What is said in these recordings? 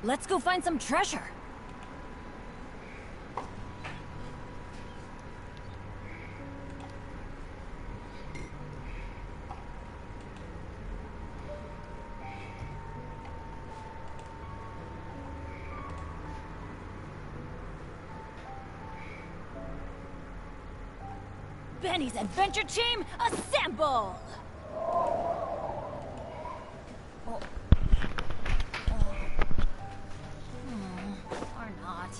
Let's go find some treasure. Benny's adventure team, assemble! Or not.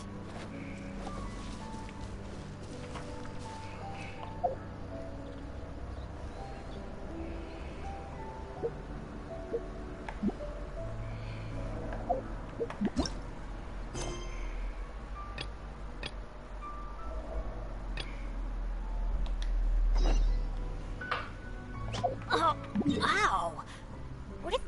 Oh, ow! What if...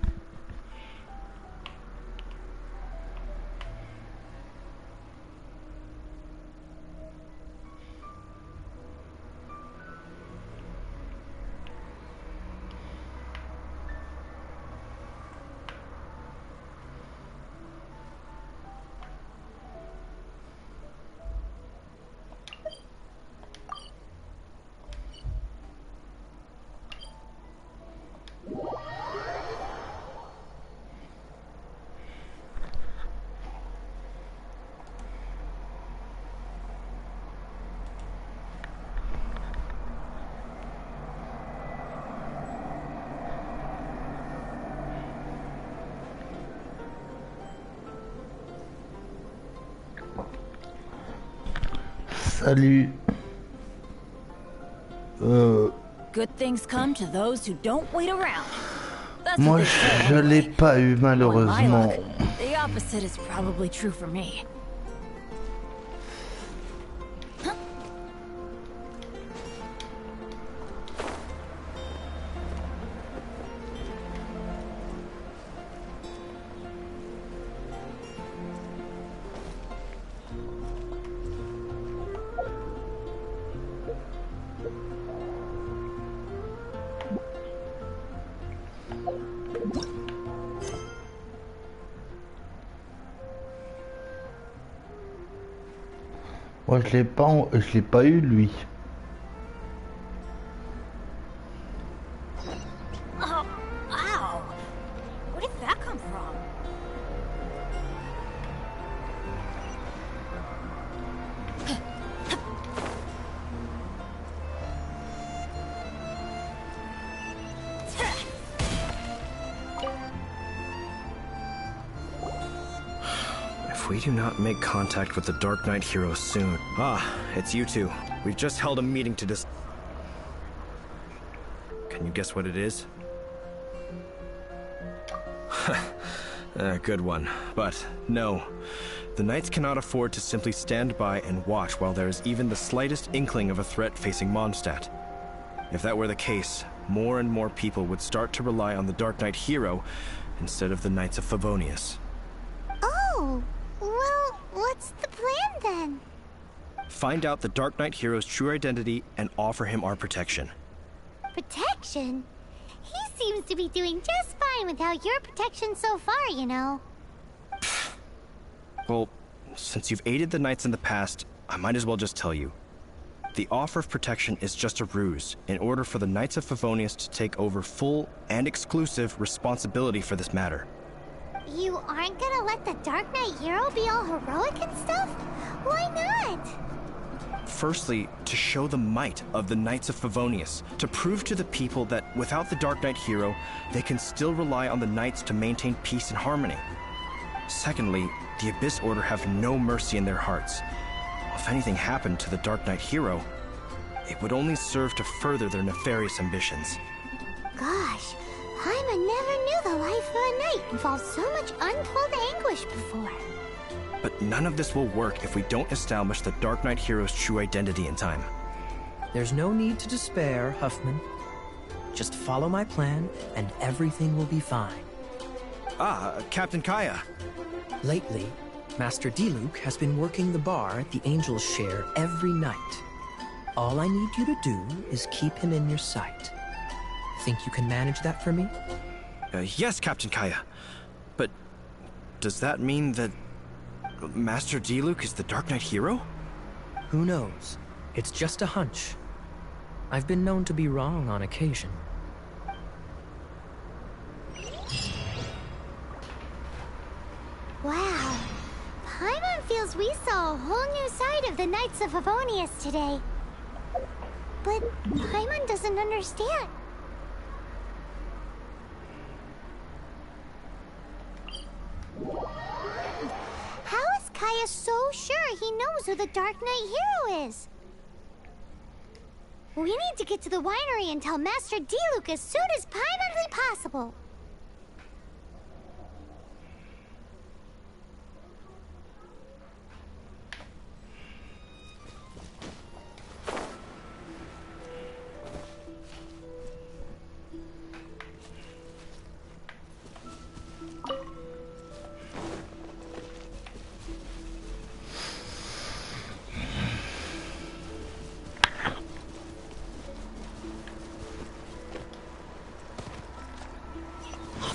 Salut. Good things come to those who don't wait around. That's Moi, what they say je l'ai anyway. pas eu Knowing my malheureusement. luck, the opposite is probably true for me. Moi, je l'ai pas eu lui. Oh, ow! Where did that come from? If we do not make contact with the Dark Knight hero soon... Ah, it's you two. We've just held a meeting to Can you guess what it is? Good one. But, no. The Knights cannot afford to simply stand by and watch while there is even the slightest inkling of a threat facing Mondstadt. If that were the case, more and more people would start to rely on the Dark Knight hero instead of the Knights of Favonius. Oh! Well, what's the plan then? Find out the Dark Knight hero's true identity and offer him our protection. Protection? He seems to be doing just fine without your protection so far, you know. Well, since you've aided the Knights in the past, I might as well just tell you. The offer of protection is just a ruse in order for the Knights of Favonius to take over full and exclusive responsibility for this matter. You aren't gonna let the Dark Knight hero be all heroic and stuff? Why not? Firstly, to show the might of the Knights of Favonius, to prove to the people that without the Dark Knight hero, they can still rely on the Knights to maintain peace and harmony. Secondly, the Abyss Order have no mercy in their hearts. If anything happened to the Dark Knight hero, it would only serve to further their nefarious ambitions. Gosh, Paimon never knew the life of a knight involved so much untold anguish before. But none of this will work if we don't establish the Dark Knight hero's true identity in time. There's no need to despair, Huffman. Just follow my plan, and everything will be fine. Ah, Captain Kaya. Lately, Master Diluc has been working the bar at the Angel's Share every night. All I need you to do is keep him in your sight. Think you can manage that for me? Yes, Captain Kaya. But Does that mean that Master Diluc is the Dark Knight hero? Who knows? It's just a hunch. I've been known to be wrong on occasion. Wow. Paimon feels we saw a whole new side of the Knights of Favonius today. But Paimon doesn't understand. How is Kaya so sure he knows who the Dark Knight hero is? We need to get to the winery and tell Master Diluc as soon as Paimonly possible.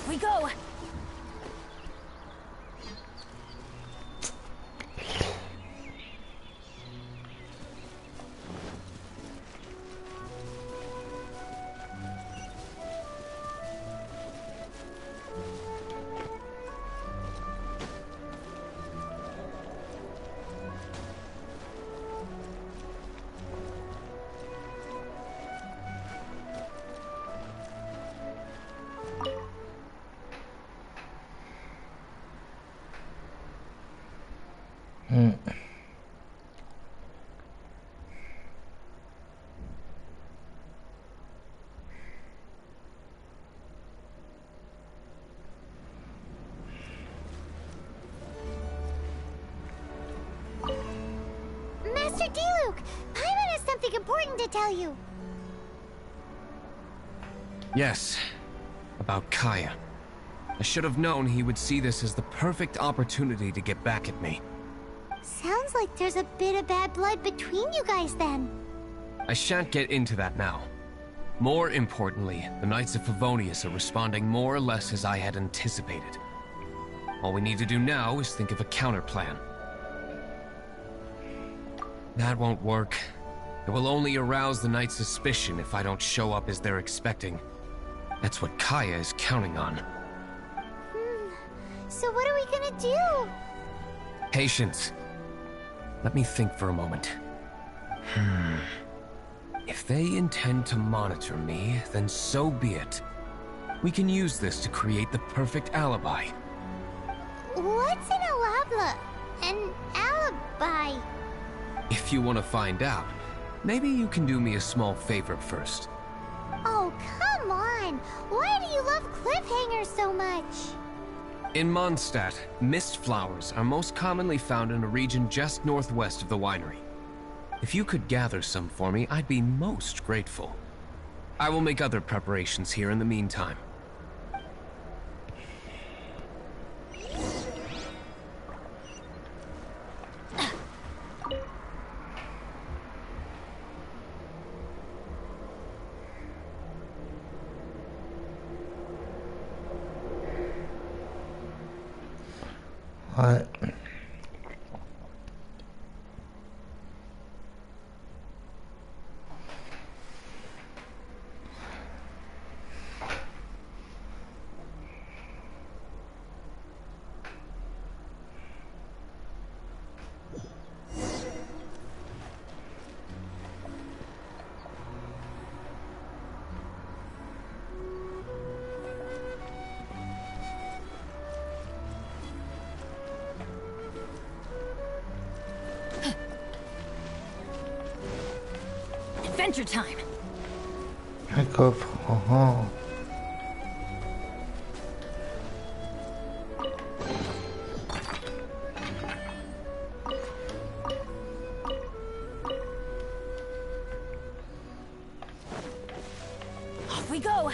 We go! Master Diluc, Paimon has something important to tell you. Yes, about Kaya. I should have known he would see this as the perfect opportunity to get back at me. Sounds like there's a bit of bad blood between you guys then. I shan't get into that now. More importantly, the Knights of Favonius are responding more or less as I had anticipated. All we need to do now is think of a counterplan. That won't work. It will only arouse the Knights' suspicion if I don't show up as they're expecting. That's what Kaya is counting on. So what are we gonna do? Patience. Let me think for a moment. If they intend to monitor me, then so be it. We can use this to create the perfect alibi. What's an alabla? An alibi? If you want to find out, maybe you can do me a small favor first. Oh, come on! Why do you love cliffhangers so much? In Mondstadt, mist flowers are most commonly found in a region just northwest of the winery. If you could gather some for me, I'd be most grateful. I will make other preparations here in the meantime. Ouais. Adventure time! Un coffre. Oh. Off we go!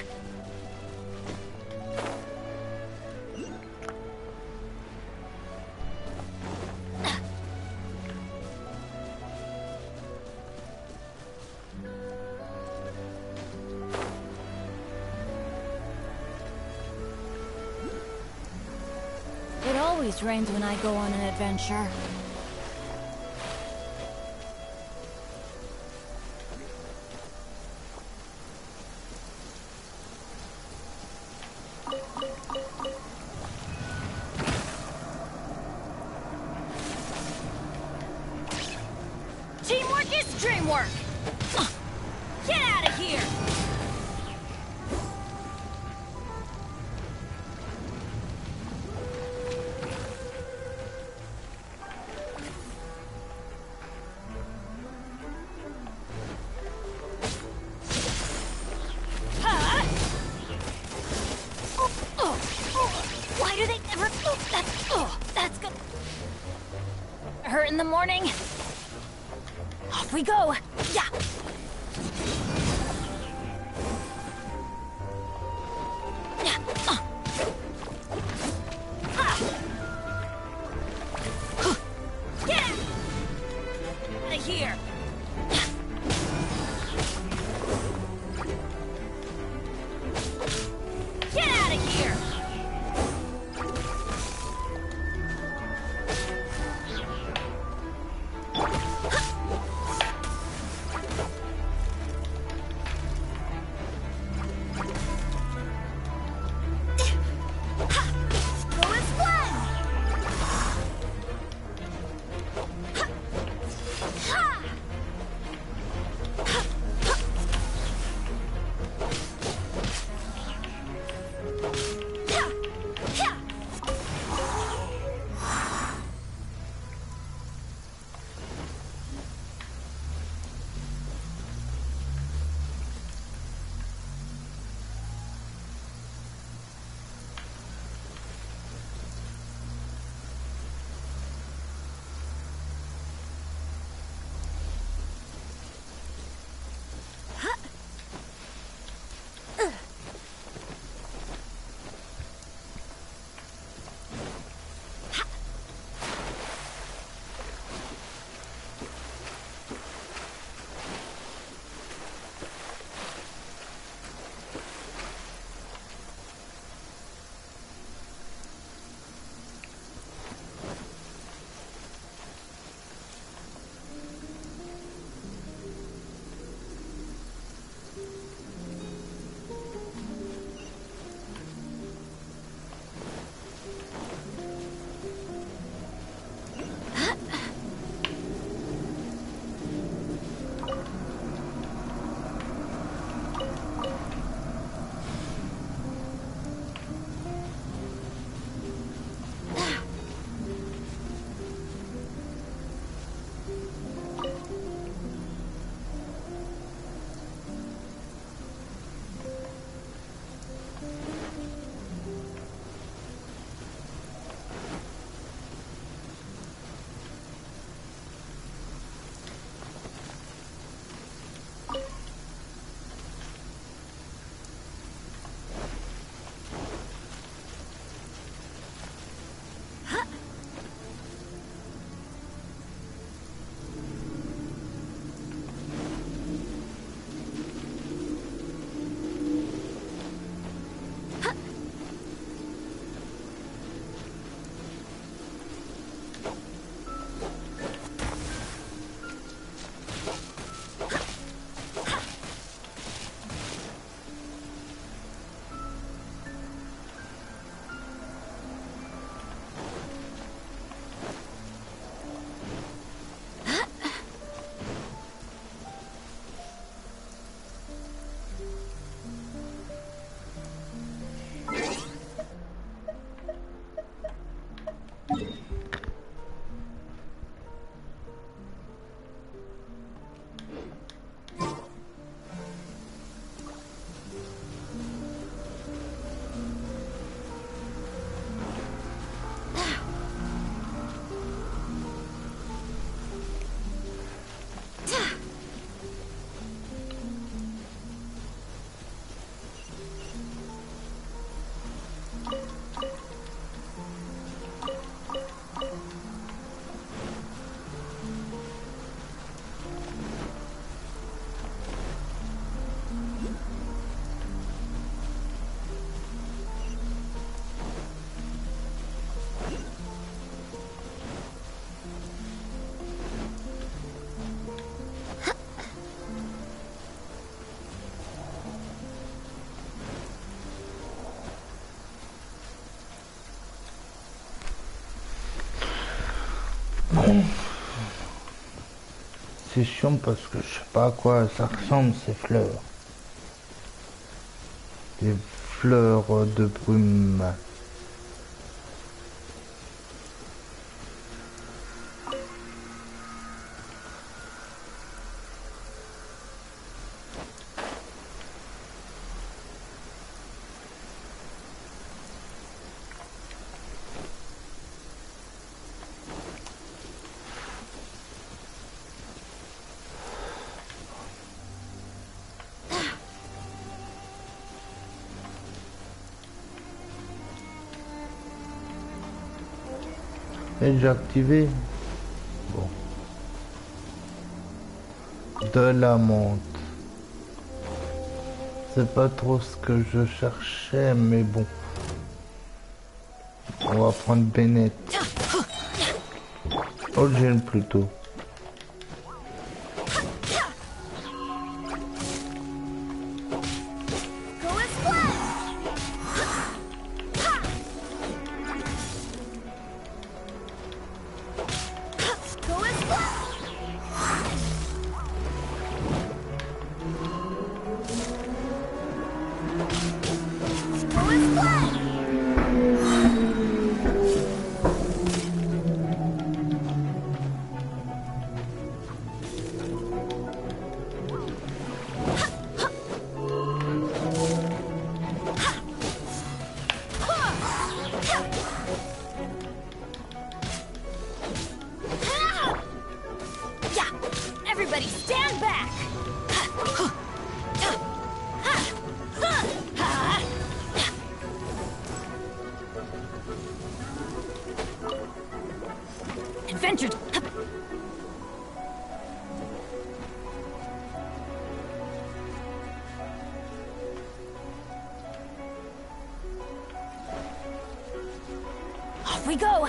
It always rains when I go on an adventure. Teamwork is dreamwork! Get out of here! Why do they never... that's good. Hurt in the morning. Off we go. Yeah. Get out of here. Get out of here. C'est chiant parce que je sais pas à quoi ça ressemble ces fleurs. Des fleurs de brume. Et déjà activé. Bon. De la menthe. C'est pas trop ce que je cherchais, mais bon. On va prendre Bennett. Oh, j'aime plutôt. Everybody stand back! Adventure! Off we go!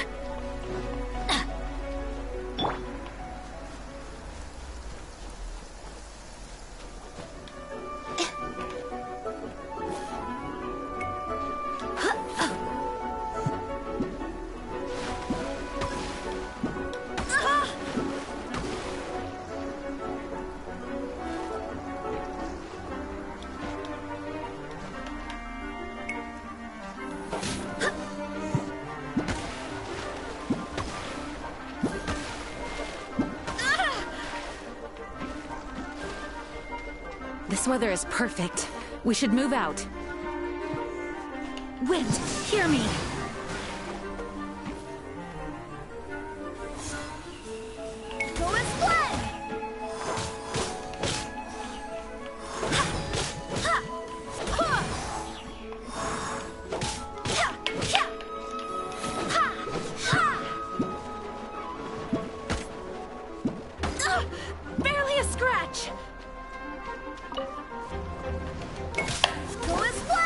This weather is perfect. We should move out. Wind, hear me! Go and split! Barely a scratch! Go and split!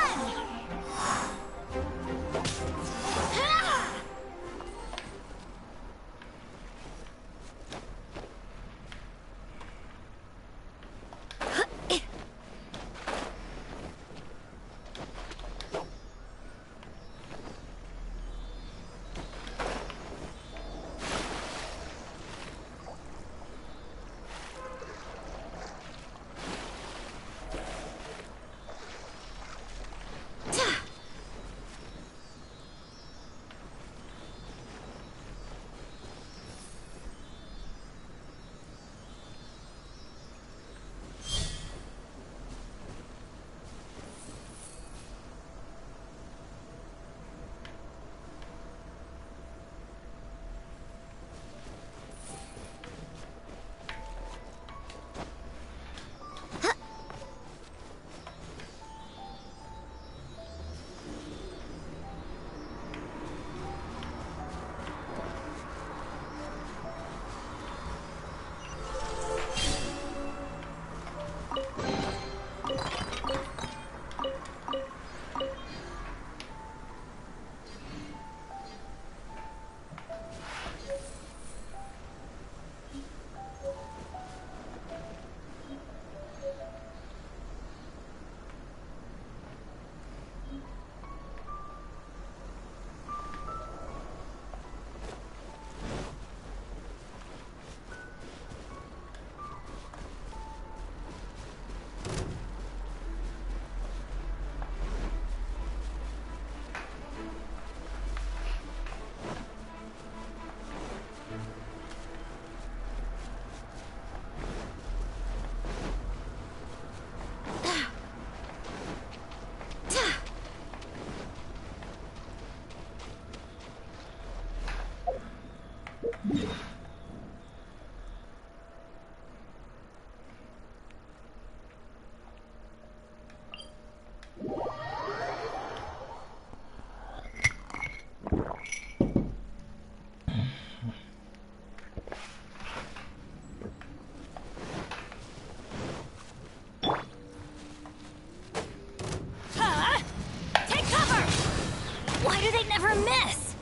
they never miss?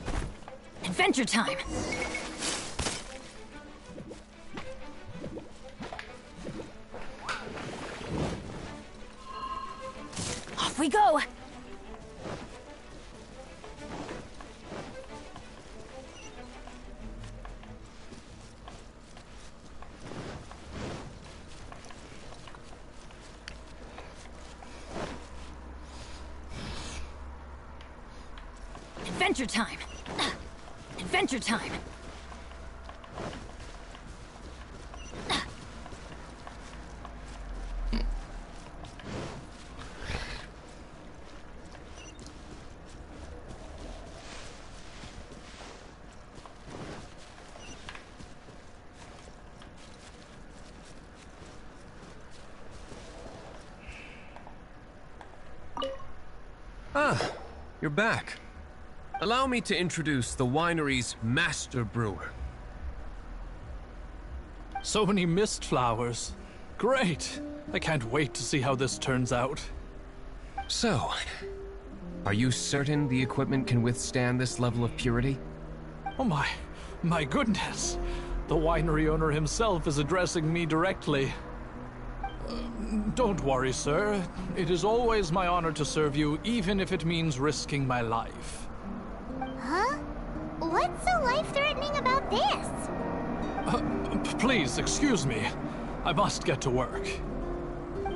Adventure time. Off we go. Adventure time. Adventure time. Ah, you're back. Allow me to introduce the winery's master brewer. So many mist flowers. Great! I can't wait to see how this turns out. So, are you certain the equipment can withstand this level of purity? Oh my goodness! The winery owner himself is addressing me directly. Don't worry, sir. It is always my honor to serve you, even if it means risking my life. Huh? What's so life-threatening about this? Please, excuse me. I must get to work.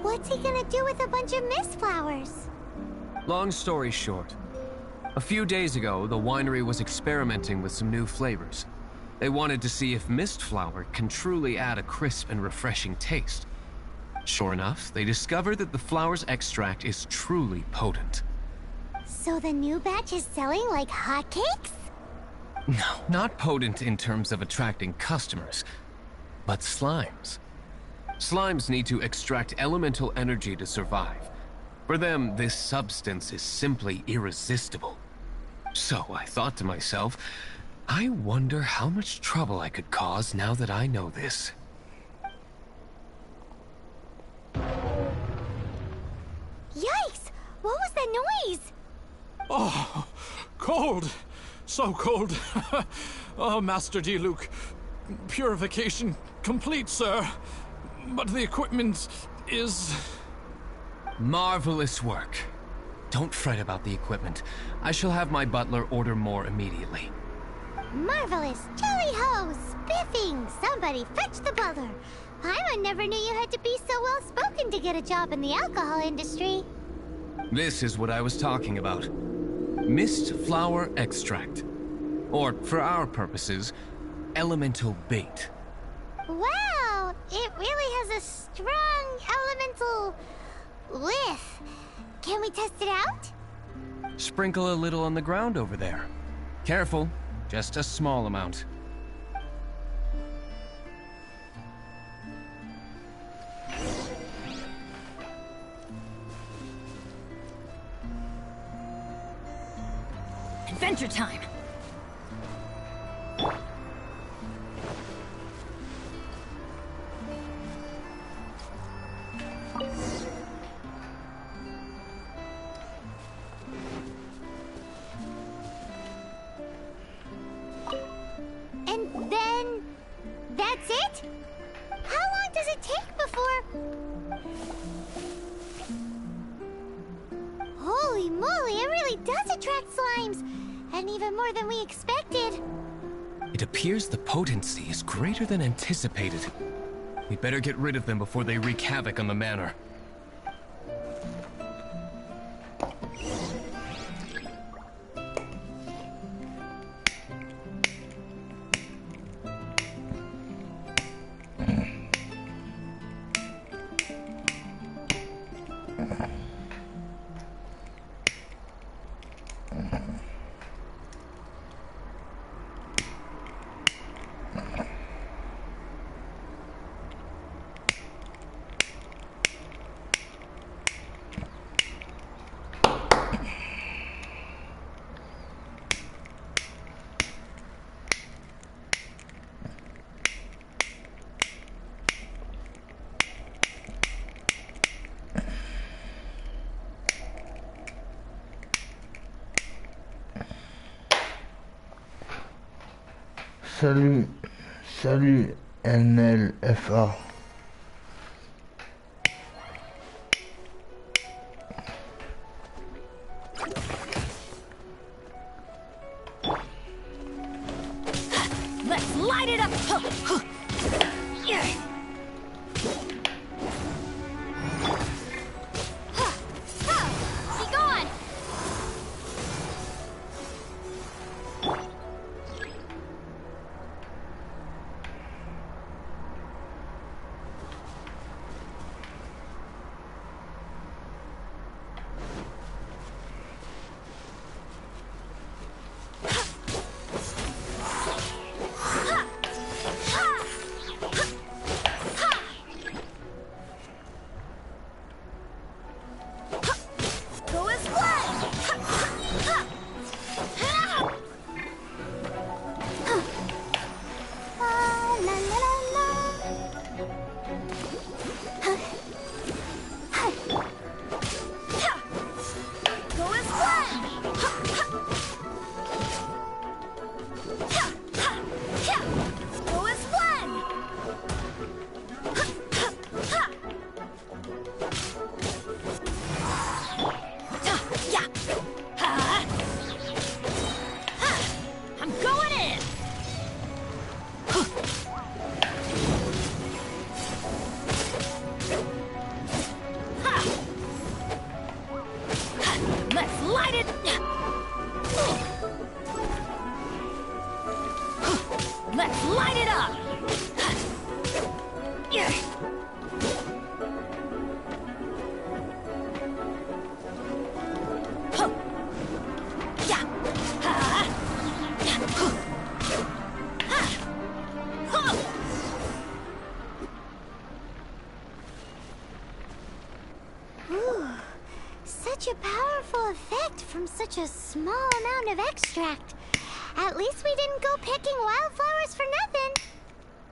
What's he gonna do with a bunch of mist flowers? Long story short, a few days ago, the winery was experimenting with some new flavors. They wanted to see if mist flower can truly add a crisp and refreshing taste. Sure enough, they discovered that the flower's extract is truly potent. So the new batch is selling like hotcakes? No, not potent in terms of attracting customers, but slimes. Slimes need to extract elemental energy to survive. For them, this substance is simply irresistible. So I thought to myself, I wonder how much trouble I could cause now that I know this. Yikes! What was that noise? Oh, cold! So cold. Oh, Master Diluc. Purification complete, sir. But the equipment is... Marvelous work. Don't fret about the equipment. I shall have my butler order more immediately. Marvelous! Jolly-ho! Spiffing! Somebody fetch the butler! Paimon never knew you had to be so well-spoken to get a job in the alcohol industry. This is what I was talking about. Mist flower extract. Or, for our purposes, elemental bait. Wow! It really has a strong elemental whiff. Can we test it out? Sprinkle a little on the ground over there. Careful, just a small amount. Adventure time. And then... that's it? How long does it take before... Holy moly, it really does attract slimes! And even more than we expected. It appears the potency is greater than anticipated. We better get rid of them before they wreak havoc on the manor. Salut, salut NLFA. Let's light it up! Be gone! Go as one! La la la la. Go as one! Go as one! Yeah! I'm going in! Let's light it! Let's light it up! Ooh, such a powerful effect from such a small amount of extract. At least we didn't go picking wildflowers for nothing.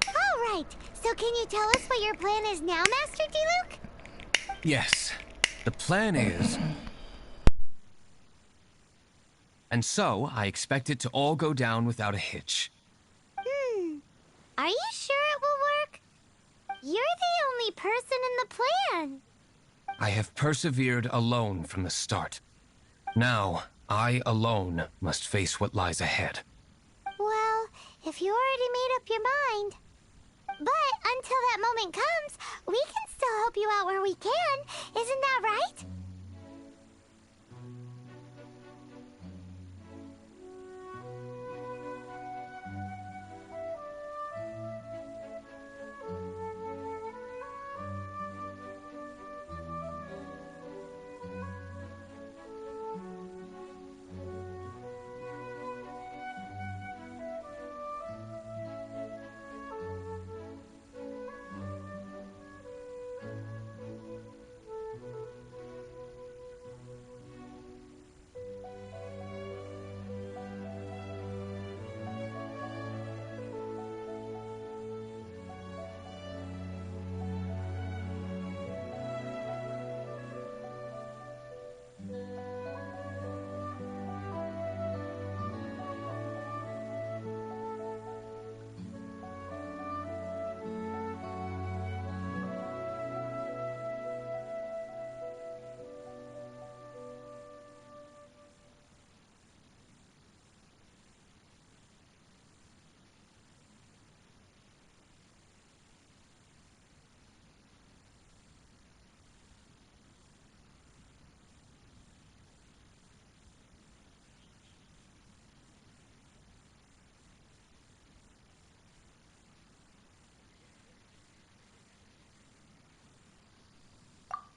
All right, so can you tell us what your plan is now, Master D-Luke? Yes, the plan is... And so, I expect it to all go down without a hitch. Are you sure it will work? You're the only person in the plan. I have persevered alone from the start. Now, I alone must face what lies ahead. Well, if you already made up your mind. But until that moment comes, we can still help you out where we can. Isn't that right?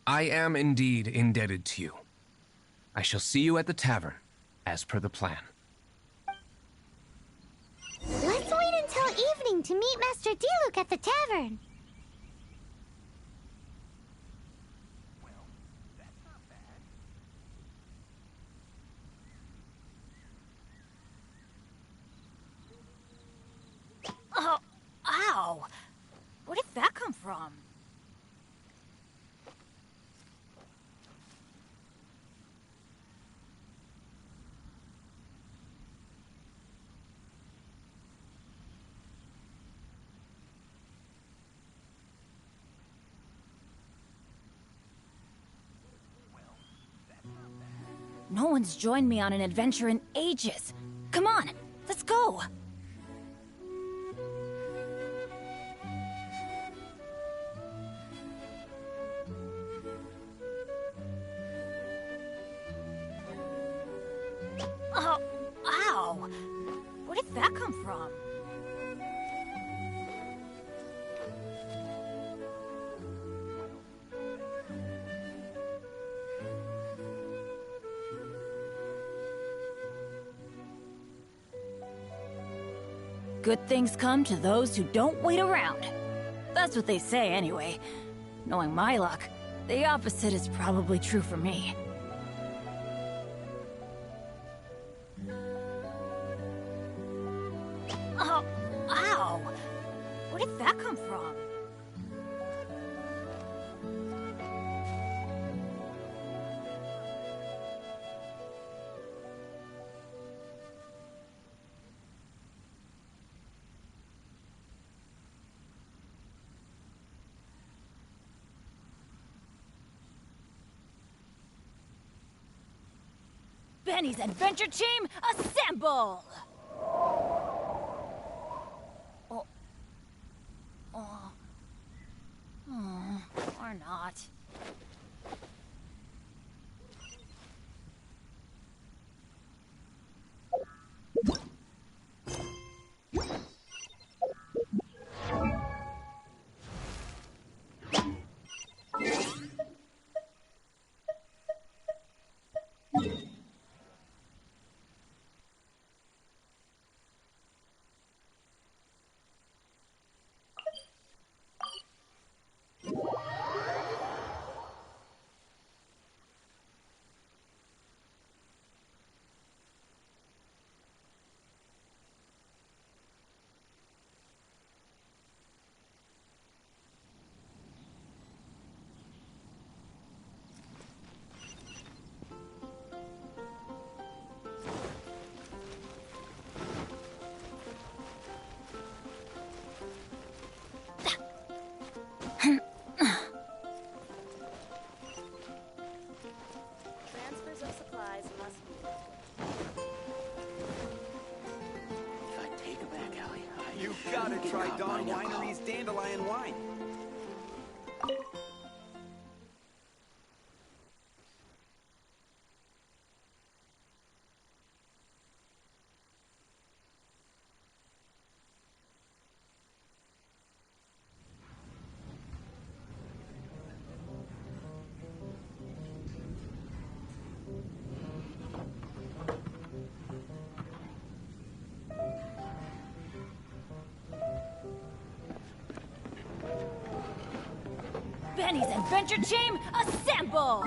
I am indeed indebted to you. I shall see you at the tavern, as per the plan. Let's wait until evening to meet Master D-Luke at the tavern. Oh, ow! Where did that come from? No one's joined me on an adventure in ages. Come on, let's go! Oh, ow! Where did that come from? Good things come to those who don't wait around. That's what they say anyway. Knowing my luck, the opposite is probably true for me. Oh, ow! Where did that come from? Benny's adventure team, assemble! Or not. Transfers of supplies must be. If I take a back alley, You've got to try Dawn Winery's Dandelion Wine. Benny's adventure team, assemble!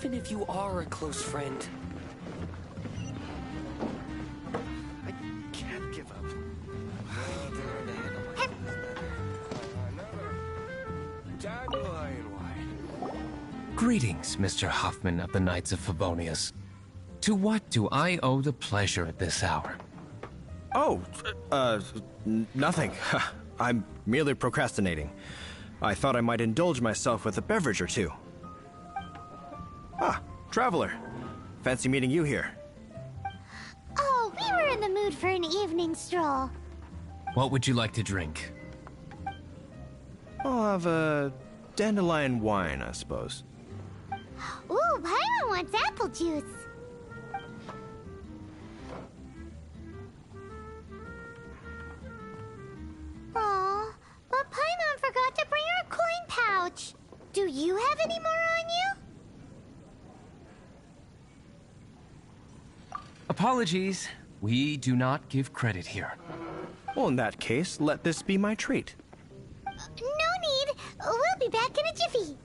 even if you are a close friend. I can't give up. Dandelion wine. Greetings, Mr. Huffman of the Knights of Favonius. To what do I owe the pleasure at this hour? Oh, nothing. I'm merely procrastinating. I thought I might indulge myself with a beverage or two. Ah, traveler. Fancy meeting you here. Oh, we were in the mood for an evening stroll. What would you like to drink? I'll have a dandelion wine, I suppose. Ooh, Paimon wants apple juice. Aw, but Paimon forgot to bring her coin pouch. Do you have any more on you? Apologies. We do not give credit here. Well, in that case, let this be my treat. No need. We'll be back in a jiffy.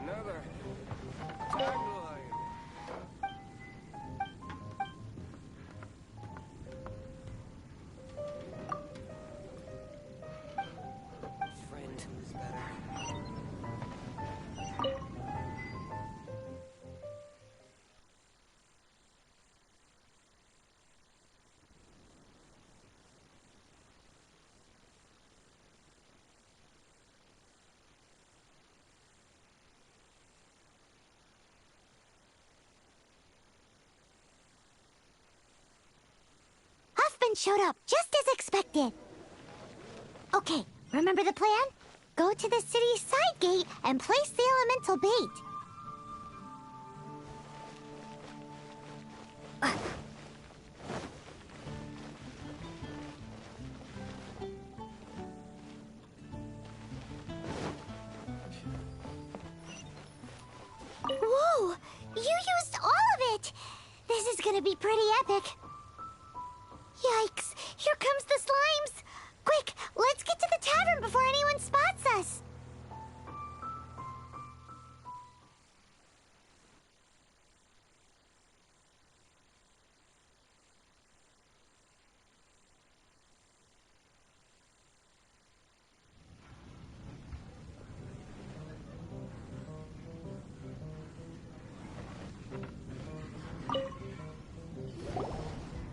Another tagline. Friend is better. Huffman showed up just as expected. Okay, remember the plan? Go to the city's side gate and place the elemental bait. Whoa! You used all of it! This is gonna be pretty epic. Yikes! Here comes the slimes! Quick, let's get to the tavern before anyone spots us!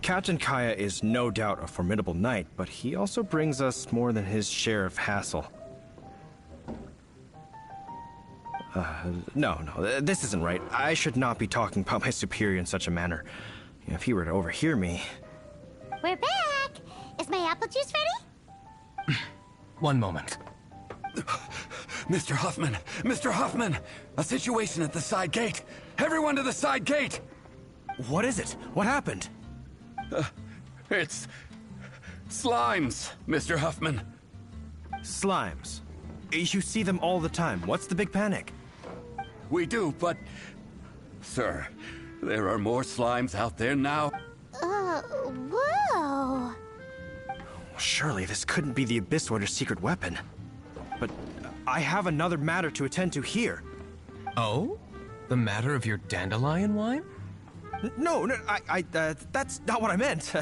Captain Kaya is no doubt a formidable knight, but he also brings us more than his share of hassle. No, this isn't right. I should not be talking about my superior in such a manner. If he were to overhear me... We're back! Is my apple juice ready? One moment. Mr. Huffman! Mr. Huffman! A situation at the side gate! Everyone to the side gate! What is it? What happened? It's... slimes, Mr. Huffman. Slimes. You see them all the time. What's the big panic? We do, but... Sir, there are more slimes out there now. Whoa! Surely this couldn't be the Abyss Order's secret weapon. But I have another matter to attend to here. Oh? The matter of your dandelion wine? No, that's not what I meant.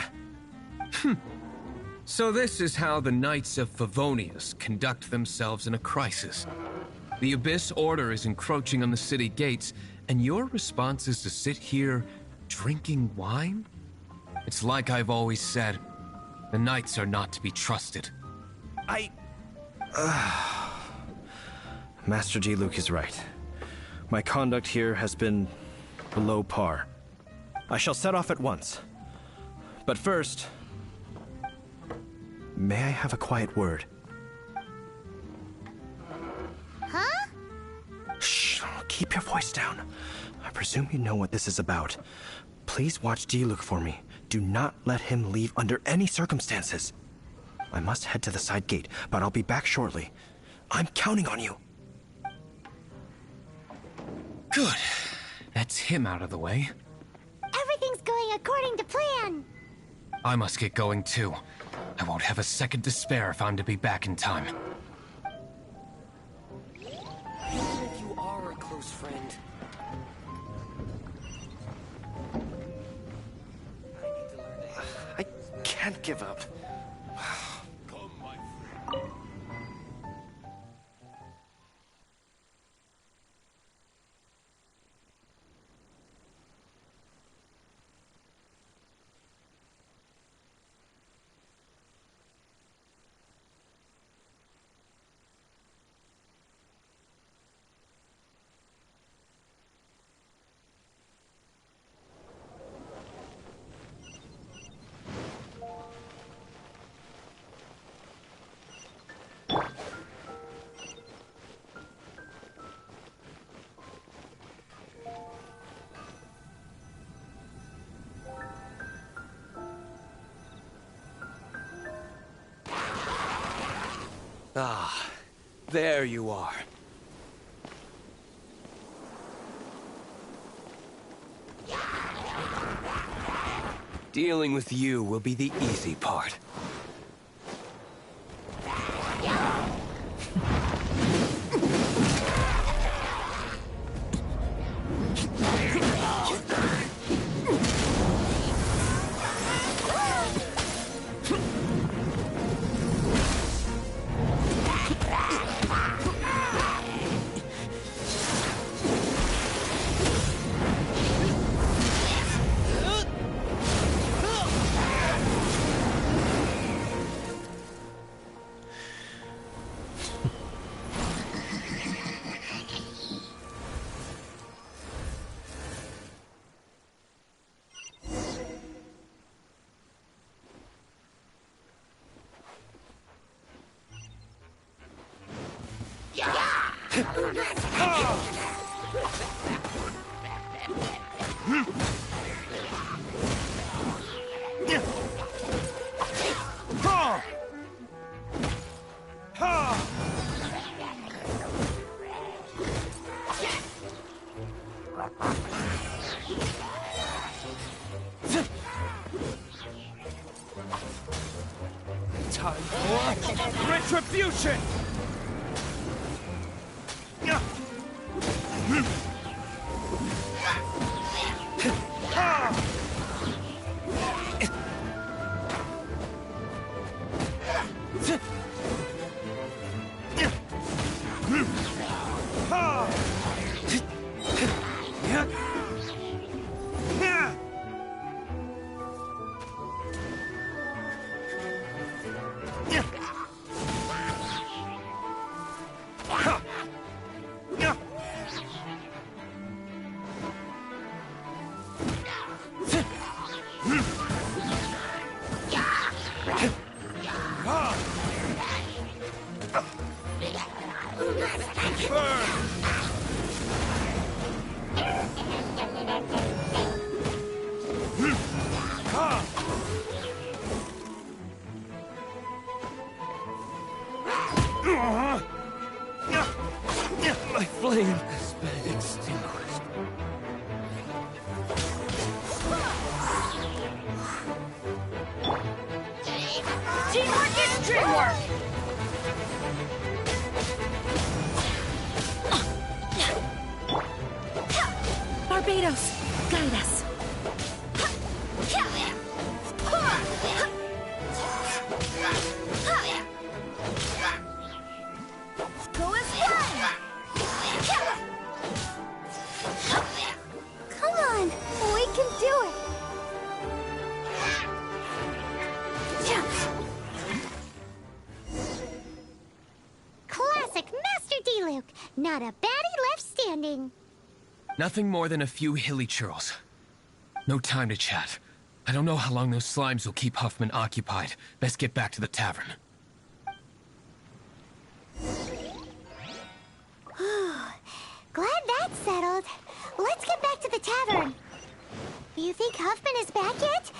So this is how the Knights of Favonius conduct themselves in a crisis. The Abyss Order is encroaching on the city gates, and your response is to sit here drinking wine? It's like I've always said, the Knights are not to be trusted. Master Diluc is right. My conduct here has been below par. I shall set off at once. But first, may I have a quiet word? Huh? Shh, keep your voice down. I presume you know what this is about. Please watch Diluc for me. Do not let him leave under any circumstances. I must head to the side gate, but I'll be back shortly. I'm counting on you. Good. That's him out of the way. Everything's going according to plan. I must get going too. I won't have a second to spare if I'm to be back in time. Even if you are a close friend, I need to learn to... I can't give up. Come, my friend. Ah, there you are. Dealing with you will be the easy part. Time for retribution! My flame has been extinguished. Teamwork is dreamwork! Barbados, guide us. Go as one! Come on, we can do it! Classic Master D-Luke! Not a baddie left standing. Nothing more than a few hilly churls. No time to chat. I don't know how long those slimes will keep Huffman occupied. Best get back to the tavern. Glad that's settled. Let's get back to the tavern. You think Huffman is back yet?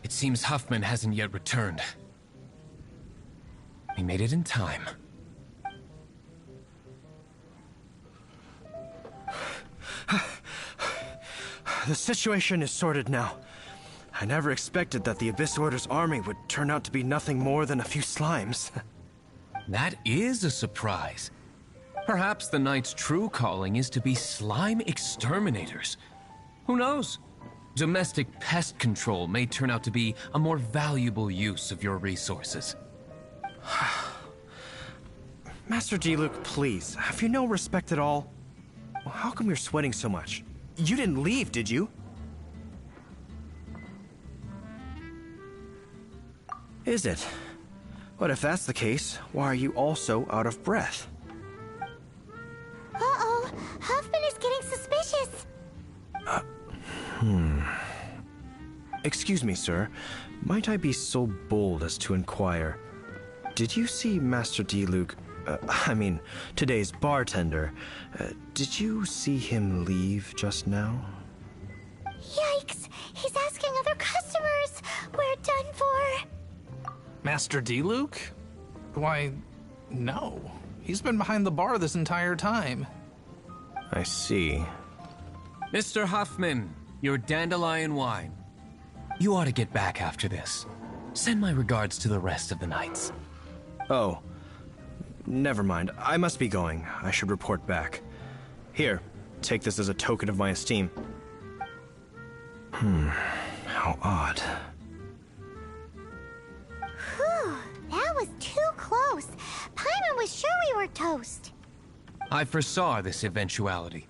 It seems Huffman hasn't yet returned. We made it in time. The situation is sorted now. I never expected that the Abyss Order's army would turn out to be nothing more than a few slimes. That is a surprise. Perhaps the Knight's true calling is to be slime exterminators. Who knows? Domestic pest control may turn out to be a more valuable use of your resources. Master D-Luke, please, have you no respect at all? Well, how come you're sweating so much? You didn't leave, did you? Is it? But if that's the case, why are you also out of breath? Uh-oh, Huffman is getting suspicious. Excuse me, sir. Might I be so bold as to inquire? Did you see Master D-Luke, today's bartender? Did you see him leave just now? Yikes! He's asking other customers. We're done for. Master D-Luke? Why, no. He's been behind the bar this entire time. I see. Mr. Huffman, your dandelion wine. You ought to get back after this. Send my regards to the rest of the knights. Oh. Never mind. I must be going. I should report back. Here, take this as a token of my esteem. How odd. Whew, that was too close. Paimon was sure we were toast. I foresaw this eventuality.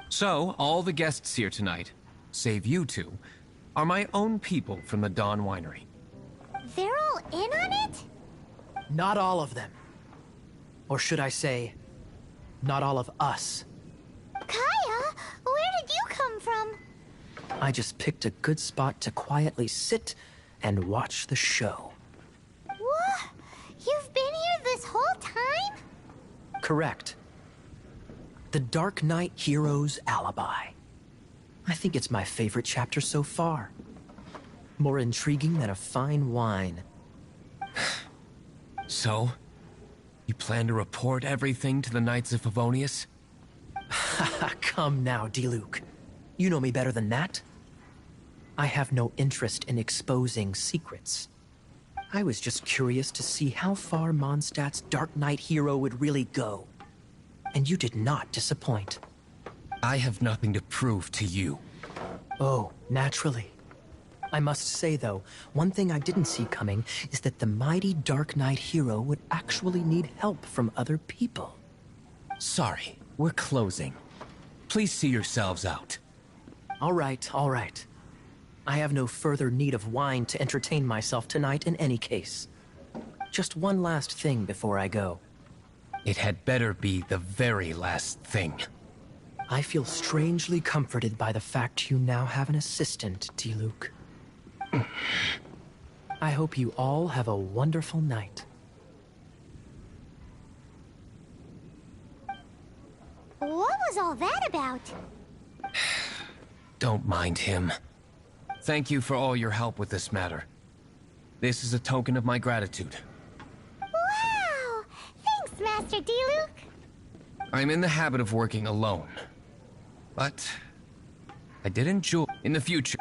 So, all the guests here tonight, save you two, are my own people from the Dawn Winery. They're all in on it? Not all of them. Or should I say, not all of us. Kaya, where did you come from? I just picked a good spot to quietly sit and watch the show. What? You've been here this whole time? Correct. The Dark Knight Hero's Alibi. I think it's my favorite chapter so far. More intriguing than a fine wine. So, you plan to report everything to the Knights of Favonius? Come now, D-Luke. You know me better than that. I have no interest in exposing secrets. I was just curious to see how far Mondstadt's Dark Knight hero would really go. And you did not disappoint. I have nothing to prove to you. Oh, naturally. I must say, though, one thing I didn't see coming is that the mighty Dark Knight hero would actually need help from other people. Sorry, we're closing. Please see yourselves out. All right, all right. I have no further need of wine to entertain myself tonight in any case. Just one last thing before I go. It had better be the very last thing. I feel strangely comforted by the fact you now have an assistant, D-Luke. I hope you all have a wonderful night. What was all that about? Don't mind him. Thank you for all your help with this matter. This is a token of my gratitude. Wow! Thanks, Master D-Luke. I'm in the habit of working alone. But I did enjoy in the future.